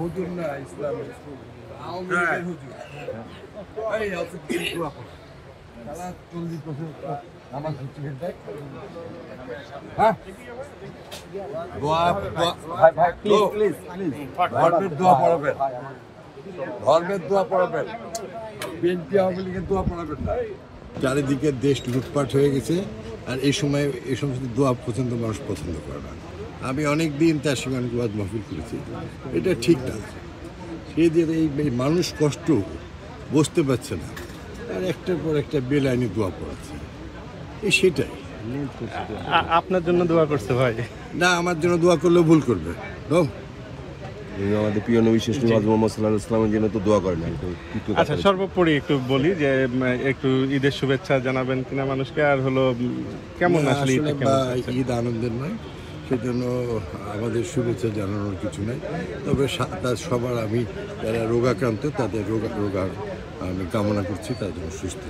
হুজুর না ইসলামের আওয়ামী লীগের হুজুর এই আছে কিছু আপন তারা 40 বছর নামাজ হচ্ছে হ্যাঁ দোয়া ভাই ভাই প্লিজ ধর্মের দোয়া পড়াবেন ধর্মের দোয়া পড়াবেন বিএনপি আওয়ামী লীগের দোয়া পড়াবেন না চারিদিকে দেশ লুটপাট হয়ে গেছে আর এই সময় এই সমস্ত দোয়া পছন্দ মানুষ পছন্দ করে না আমি অনেক দিন তার সঙ্গে অনেক ওয়াজ মাহফিল করেছি এটা ঠিক না সেই দিয়ে এই মানুষ কষ্ট বুঝতে পারছে না আর একটার পর একটা বেলাইনি দোয়া পড়াচ্ছে এই সেটাই আপনার জন্য দোয়া করছে ভাই না আমার জন্য দোয়া করলেও ভুল করবে আমাদের প্রিয় নবী শেষ নবী হযরত মুহাম্মদ সাল্লাল্লাহু আলাইহি ওয়াসাল্লামের জন্য তো দোয়া করেন। আচ্ছা সর্বোপরি একটু বলি যে একটু ঈদের শুভেচ্ছা জানাবেন কিনা মানুষকে আর হলো কেমন আসলে ঈদ আনন্দের নয় সেজন্য আমাদের শুভেচ্ছা জানানোর কিছু নাই তবে সবার আমি যারা রোগাক্রান্ত তাদের রোগা আমি কামনা করছি তাদের জন্য সুস্থ